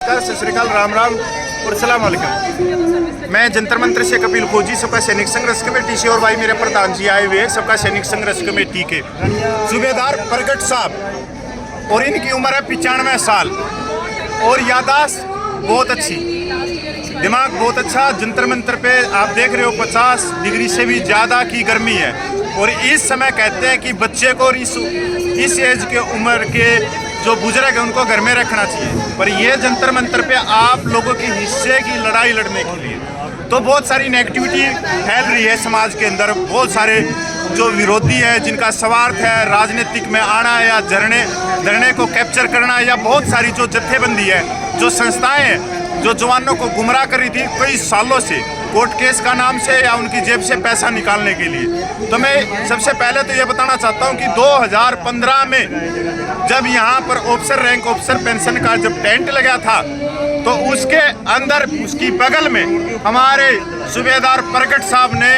नमस्कार, सत श्री अकाल, राम राम और सलाम वालेकुम। मैं जंतर मंत्र से कपिल खोजी, सबका सैनिक संघर्ष कमेटी से, और भाई मेरे प्रधान जी आए हुए हैं सबका सैनिक संघर्ष कमेटी के सूबेदार प्रगट साहब, और इनकी उम्र है 95 साल और यादाश्त बहुत अच्छी, दिमाग बहुत अच्छा। जंतर मंतर पे आप देख रहे हो 50 डिग्री से भी ज़्यादा की गर्मी है, और इस समय कहते हैं कि बच्चे को और इस एज के उम्र के जो बुजुर्ग है उनको घर में रखना चाहिए, पर ये जंतर मंतर पे आप लोगों के हिस्से की लड़ाई लड़ने के लिए तो बहुत सारी नेगेटिविटी फैल रही है समाज के अंदर। बहुत सारे जो विरोधी है जिनका स्वार्थ है राजनीतिक में आना या धरने को कैप्चर करना, या बहुत सारी जो जत्थेबंदी है, जो संस्थाएं हैं जो जवानों को गुमराह कर रही थी कई सालों से कोर्ट केस का नाम से या उनकी जेब से पैसा निकालने के लिए। तो मैं सबसे पहले तो ये बताना चाहता हूँ कि 2015 में जब यहाँ पर ऑफिसर रैंक ऑफिसर पेंशन का जब टेंट लगा था, तो उसके अंदर उसकी बगल में हमारे सूबेदार प्रगट साहब ने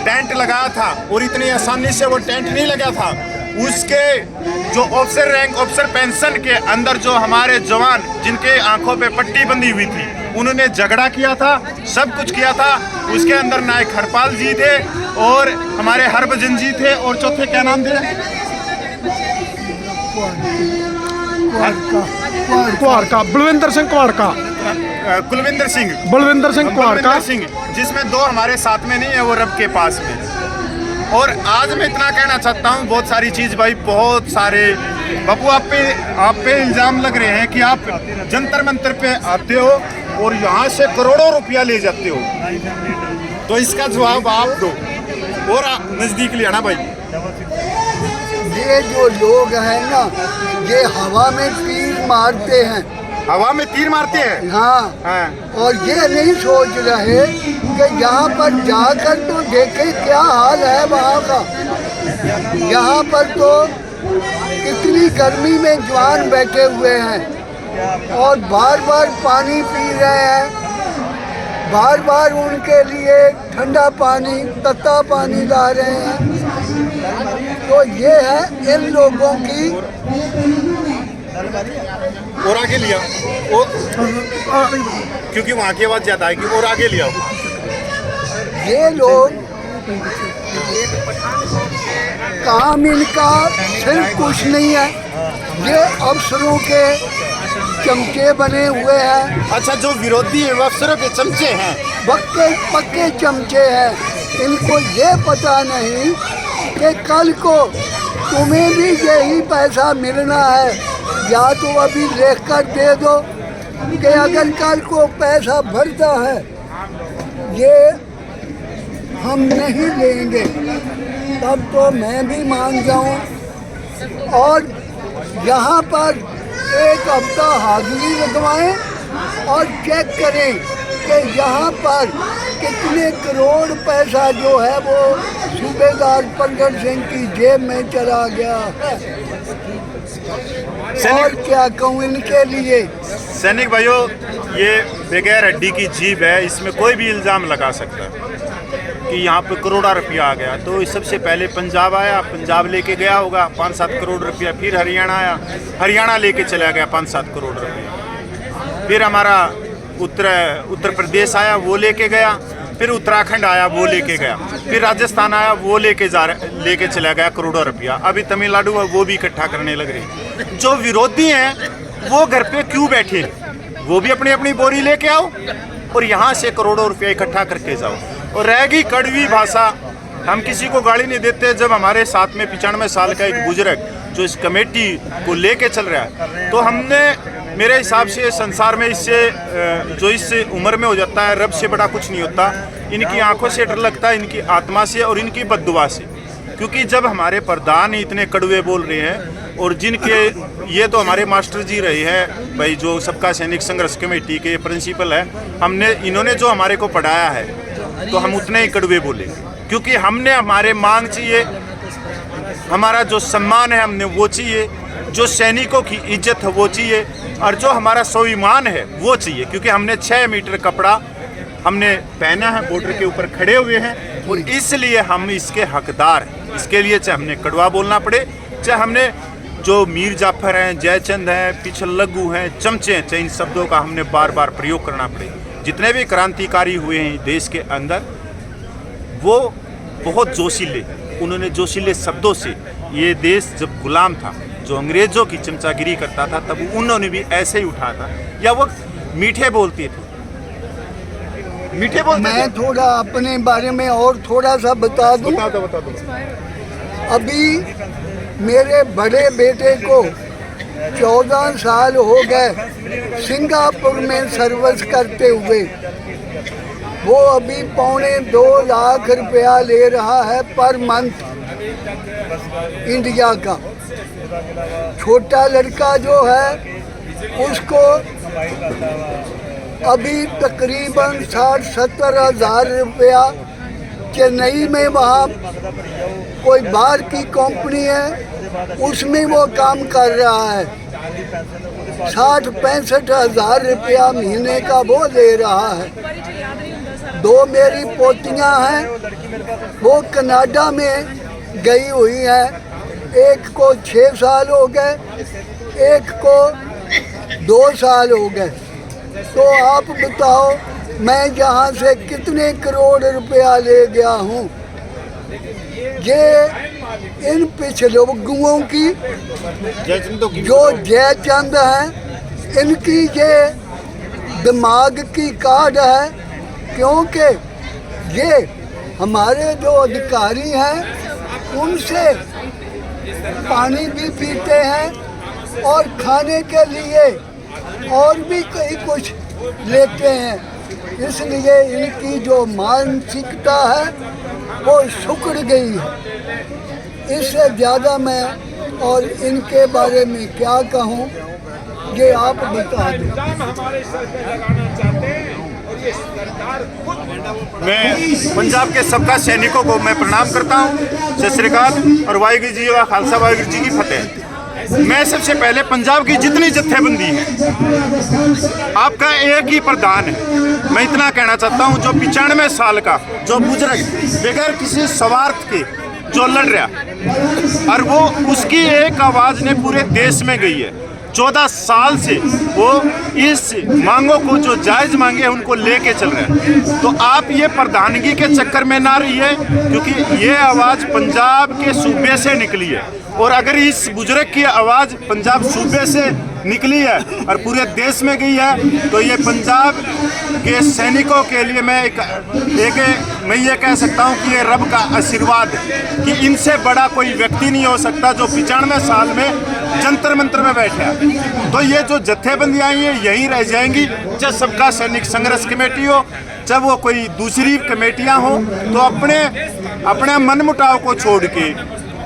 टेंट लगाया था, और इतनी आसानी से वो टेंट नहीं लगा था। उसके जो ऑफिसर रैंक ऑफिसर पेंशन के अंदर जो हमारे जवान जिनके आंखों पे पट्टी बंधी हुई थी, उन्होंने झगड़ा किया था, सब कुछ किया था। उसके अंदर नायक हरपाल जी थे और हमारे हरभजन जी थे, और चौथे क्या नाम थे, बलविंदर सिंह कुलविंदर सिंह कुमार सिंह, जिसमें 2 हमारे साथ में नहीं है, वो रब के पास में। और आज मैं इतना कहना चाहता हूँ, बहुत सारी चीज़ भाई, बहुत सारे बापू आप पे इल्ज़ाम लग रहे हैं कि आप जंतर मंतर पे आते हो और यहाँ से करोड़ों रुपया ले जाते हो, तो इसका जवाब आप दो। और नज़दीक ले आना भाई। ये जो लोग हैं ना, ये हवा में तीर मारते हैं, हवा में तीर मारते हैं। हाँ। और ये नहीं सोच रहे कि यहाँ पर जाकर तो देखें क्या हाल है वहाँ का। यहाँ पर तो इतनी गर्मी में जवान बैठे हुए हैं और बार बार पानी पी रहे हैं, बार बार उनके लिए ठंडा पानी तत्ता पानी ला रहे हैं। तो ये है इन लोगों की। और आगे लिया, क्योंकि वहाँ की आवाज़ ज़्यादा आएगी, और आगे लिया। ये लोग काम इनका सिर्फ कुछ नहीं है, ये अफसरों के चमचे बने हुए हैं। अच्छा, जो विरोधी है वो अफसरों के चमचे हैं, पक्के चमचे हैं। इनको ये पता नहीं कि कल को तुम्हें भी यही पैसा मिलना है, या तो अभी लिख कर दे दो कि अगर कल को पैसा भरता है ये हम नहीं लेंगे, तब तो मैं भी मान जाऊं। और यहाँ पर एक हफ्ता हाजिरी लगवाएं और चेक करें कि यहाँ पर कितने करोड़ पैसा जो है वो सूबेदार प्रगट सिंह की जेब में चला गया है। और क्या कहूँ इनके लिए। सैनिक भाइयों, ये बगैर हड्डी की जीभ है, इसमें कोई भी इल्ज़ाम लगा सकता है कि यहाँ पे करोड़ों रुपया आ गया। तो सबसे पहले पंजाब आया, पंजाब लेके गया होगा 5-7 करोड़ रुपया, फिर हरियाणा आया, हरियाणा लेके चला गया 5-7 करोड़ रुपया, फिर हमारा उत्तर प्रदेश आया, वो लेके गया, फिर उत्तराखंड आया, वो लेके गया, फिर राजस्थान आया, वो लेके चला गया करोड़ों रुपया। अभी तमिलनाडु है, वो भी इकट्ठा करने लग रही। जो विरोधी हैं वो घर पे क्यों बैठे, वो भी अपनी अपनी बोरी लेके आओ और यहाँ से करोड़ों रुपया इकट्ठा करके जाओ। और रहेगी कड़वी भाषा, हम किसी को गाली नहीं देते। जब हमारे साथ में 95 साल का एक बुजुर्ग जो इस कमेटी को लेके चल रहा है, तो हमने मेरे हिसाब से संसार में इससे जो इस उम्र में हो जाता है, रब से बड़ा कुछ नहीं होता। इनकी आंखों से डर लगता है, इनकी आत्मा से और इनकी बद्दुआ से। क्योंकि जब हमारे प्रधान इतने कड़वे बोल रहे हैं, और जिनके ये तो हमारे मास्टर जी रहे हैं भाई, जो सबका सैनिक संघर्ष कमेटी के प्रिंसिपल है, इन्होंने जो हमारे को पढ़ाया है, तो हम उतने ही कड़वे बोले। क्योंकि हमने हमारे मांग चाहिए, हमारा जो सम्मान है हमने वो चाहिए, जो सैनिकों की इज्जत है वो चाहिए, और जो हमारा स्वाभिमान है वो चाहिए। क्योंकि हमने 6 मीटर कपड़ा हमने पहना है, बॉर्डर के ऊपर खड़े हुए हैं, और इसलिए हम इसके हकदार हैं। इसके लिए चाहे हमने कड़वा बोलना पड़े, चाहे हमने जो मीर जाफर हैं, जयचंद हैं, पिछल लग्गू हैं, चमचे हैं, इन शब्दों का हमने बार बार प्रयोग करना पड़े। जितने भी क्रांतिकारी हुए हैं देश के अंदर वो बहुत जोशीले, उन्होंने जोशीले शब्दों से ये देश जब गुलाम था, जो अंग्रेज़ों की चमचागिरी करता था, तब उन्होंने भी ऐसे ही उठा था। या वो मीठे बोलते थे, मीठे बोलते मैं थोड़ा अपने बारे में और थोड़ा सा बता दूं। बता दो। अभी मेरे बड़े बेटे को 14 साल हो गए सिंगापुर में सर्विस करते हुए। वो अभी 2.25 लाख रुपया ले रहा है पर मंथ इंडिया का। छोटा लड़का जो है उसको अभी तकरीबन 60-70 हज़ार रुपया चेन्नई में, वहाँ कोई बाहर की कंपनी है उसमें वो काम कर रहा है। 60-65 हज़ार रुपया महीने का वो ले रहा है। 2 मेरी पोतियाँ हैं, वो कनाडा में गई हुई हैं। एक को 6 साल हो गए, एक को 2 साल हो गए। तो आप बताओ मैं यहाँ से कितने करोड़ रुपया ले गया हूँ। ये इन पिछलग्गुओं की जो जयचंद हैं, इनकी ये दिमाग की काढ़ है, क्योंकि ये हमारे जो अधिकारी हैं उनसे पानी भी पीते हैं और खाने के लिए और भी कई कुछ लेते हैं। इसलिए इनकी जो मानसिकता है वो सिकुड़ गई है। इससे ज़्यादा मैं और इनके बारे में क्या कहूँ, ये आप बता दें। मैं पंजाब के सबका सैनिकों को मैं प्रणाम करता हूँ, सत श्री अकाल और वाहिगुरू जी का खालसा वाहिगुरू जी की फतेह। मैं सबसे पहले पंजाब की जितनी जत्थेबंदी है, आपका एक ही प्रधान है। मैं इतना कहना चाहता हूँ, जो 95 साल का जो बुजुर्ग बगैर किसी स्वार्थ के जो लड़ रहा, और वो उसकी एक आवाज़ ने पूरे देश में गई है। 14 साल से वो इस मांगों को जो जायज़ मांगे हैं उनको लेके चल रहे हैं। तो आप ये प्रधानगी के चक्कर में ना रहिए, क्योंकि ये आवाज़ पंजाब के सूबे से निकली है। और अगर इस बुजुर्ग की आवाज़ पंजाब सूबे से निकली है और पूरे देश में गई है, तो ये पंजाब के सैनिकों के लिए मैं ये कह सकता हूँ कि ये रब का आशीर्वाद है कि इनसे बड़ा कोई व्यक्ति नहीं हो सकता जो 95 साल में जंतर मंतर में बैठा है। तो ये जो जत्थेबंदियाँ आई हैं यहीं रह जाएंगी, चाहे सबका सैनिक संघर्ष कमेटी हो, चाहे वो कोई दूसरी कमेटियाँ हो। तो अपने मनमुटाव को छोड़ के,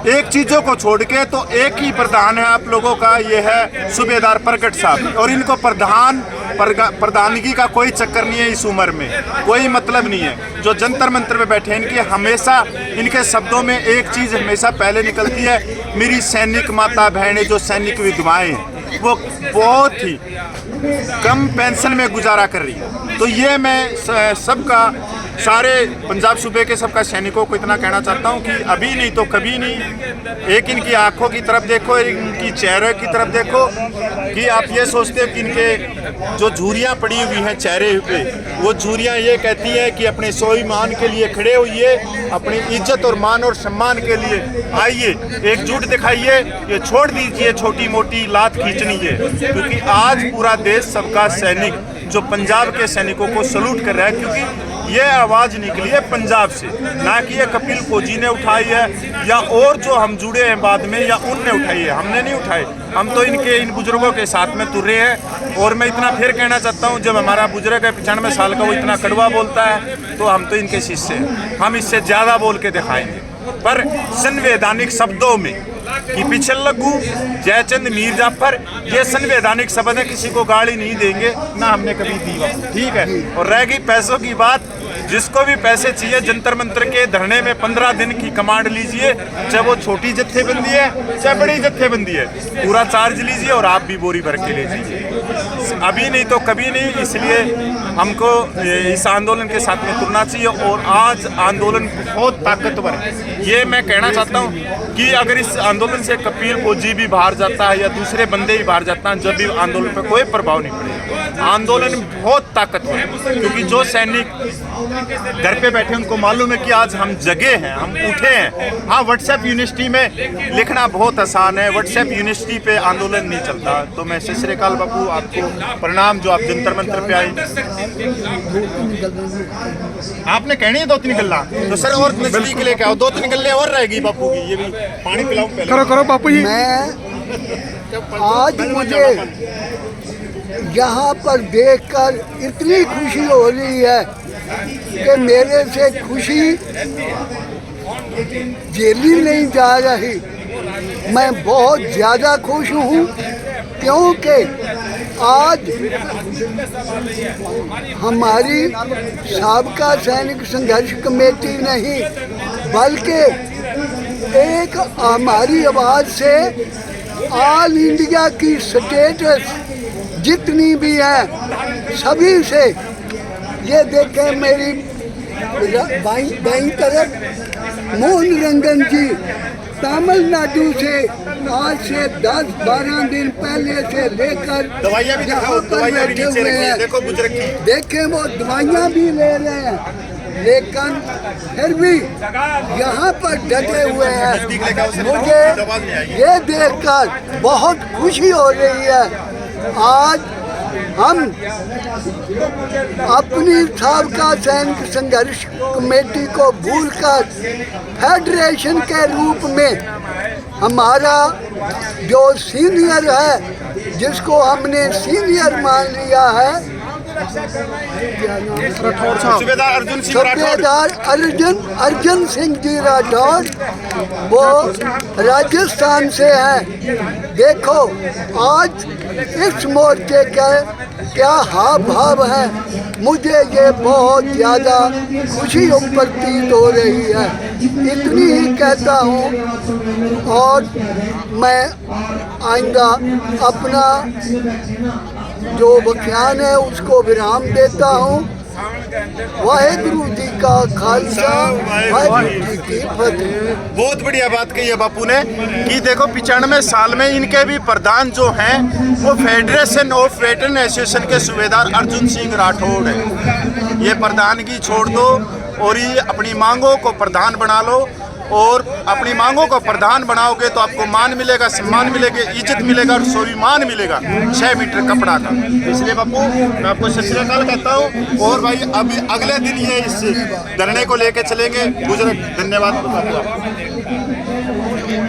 एक चीज़ों को छोड़ के, तो एक ही प्रधान है आप लोगों का, ये है सूबेदार प्रगट साहब। और इनको प्रधानगी का कोई चक्कर नहीं है, इस उम्र में कोई मतलब नहीं है। जो जंतर मंतर में बैठे इनके हमेशा, इनके शब्दों में एक चीज़ हमेशा पहले निकलती है, मेरी सैनिक माता बहनें जो सैनिक विधवाएँ हैं वो बहुत ही कम पेंशन में गुजारा कर रही है। तो ये मैं सबका, सारे पंजाब सूबे के सबका सैनिकों को इतना कहना चाहता हूँ कि अभी नहीं तो कभी नहीं, एक इनकी आंखों की तरफ देखो, इनकी चेहरे की तरफ देखो, कि आप ये सोचते हो कि इनके जो झुर्रियाँ पड़ी हुई हैं चेहरे पे, वो झुर्रियाँ ये कहती हैं कि अपने स्वाभिमान के लिए खड़े होइए, अपनी इज्जत और मान और सम्मान के लिए आइए, एकजुट दिखाइए, ये छोड़ दीजिए छोटी मोटी लात खींचनी है। क्योंकि आज पूरा देश सबका सैनिक जो पंजाब के सैनिकों को सलूट कर रहा है, क्योंकि ये आवाज़ निकली है पंजाब से, ना कि ये कपिल फौजी ने उठाई है या और जो हम जुड़े हैं बाद में या उनने उठाई है। हमने नहीं उठाई, हम तो इन बुजुर्गों के साथ में तुर रहे हैं। और मैं इतना फिर कहना चाहता हूँ, जब हमारा बुजुर्ग है 95 साल का, वो इतना कड़वा बोलता है, तो हम तो इनके शिष्य हैं, हम इससे ज़्यादा बोल के दिखाएंगे। पर संवैधानिक शब्दों में कि पिछल लग्गू, जयचंद, मीर जाफर, ये संवैधानिक शब्द है, किसी को गाली नहीं देंगे, ना हमने कभी दी, ठीक है। और रह गई पैसों की बात, जिसको भी पैसे चाहिए जंतर मंतर के धरने में 15 दिन की कमांड लीजिए, चाहे वो छोटी जत्थेबंदी है चाहे बड़ी जत्थेबंदी है, पूरा चार्ज लीजिए और आप भी बोरी भर के ले जाइए। अभी नहीं तो कभी नहीं, इसलिए हमको इस आंदोलन के साथ में तुलना चाहिए। और आज आंदोलन बहुत ताकतवर है, ये मैं कहना चाहता हूँ कि अगर इस आंदोलन से कपिल फौजी भी बाहर जाता है या दूसरे बंदे भी बाहर जाता हैं, जब भी आंदोलन पर कोई प्रभाव नहीं पड़ेगा। आंदोलन बहुत ताकतवर है, क्योंकि जो सैनिक घर पे बैठे उनको मालूम है कि आज हम जगे हैं, हम उठे हैं। हाँ, व्हाट्सएप यूनिवर्सिटी में लिखना बहुत आसान है, व्हाट्सएप यूनिवर्सिटी पे आंदोलन नहीं चलता। तो मैं सत श्री अकाल बापू, आपको प्रणाम जो आप जंतर मंतर पे आए। आपने कहनी है 2-3 गल्ला, तो सर और नजदीक लेके आओ, 2-3 गल्ले और रहेगी बापू की। ये भी पानी पिलाऊं पहले। करो करो बापू जी। मैं आज मुझे यहाँ पर देखकर इतनी खुशी हो रही है कि मेरे से खुशी झेली नहीं जा रही। मैं बहुत ज़्यादा खुश हूँ, क्योंकि आज हमारी साबका सैनिक संघर्ष कमेटी नहीं, बल्कि एक हमारी आवाज़ से ऑल इंडिया की स्टेटस जितनी भी हैं सभी से, ये देखें मेरी बाईं तरफ मोहन रंगन जी तमिलनाडु से आज से 10-12 दिन पहले से लेकर दवाइयाँ भी दिखाओ, दवाइयाँ भी नीचे रखी हैं, देखो बुजुर्ग की। देखें वो दवाइयाँ भी ले रहे हैं, लेकिन फिर भी यहाँ पर डटे हुए हैं। मुझे ये देखकर बहुत खुशी हो रही है। आज हम अपनी साबका सैनिक संघर्ष कमेटी को भूलकर फेडरेशन के रूप में हमारा जो सीनियर है, जिसको हमने सीनियर मान लिया है, सूबेदार अर्जुन सिंह जी राठौर, वो राजस्थान से हैं। देखो आज इस मोर्चे का क्या हाव भाव है, मुझे ये बहुत ज़्यादा खुशी प्रतीत हो रही है। इतनी ही कहता हूँ और मैं आइंदा अपना जो बयान है उसको विराम देता हूँ। वाहेगुरु जी का खालसा, वाहेगुरु जी की फतेह। बहुत बढ़िया बात कही है बापू ने कि देखो 95 साल में इनके भी प्रधान जो हैं वो फेडरेशन ऑफ वेटरन एसोसिएशन के सूबेदार अर्जुन सिंह राठौड़ है। ये प्रधानगी छोड़ दो और ये अपनी मांगों को प्रधान बना लो, और अपनी मांगों को प्रधान बनाओगे तो आपको मान मिलेगा, सम्मान मिलेगा, इज्जत मिलेगा और स्वाभिमान मिलेगा 6 मीटर कपड़ा का। इसलिए बापू मैं आपको सत श्री अकाल कहता हूँ। और भाई अभी अगले दिन ये इस धरने को लेके चलेंगे। बुजुर्ग धन्यवाद।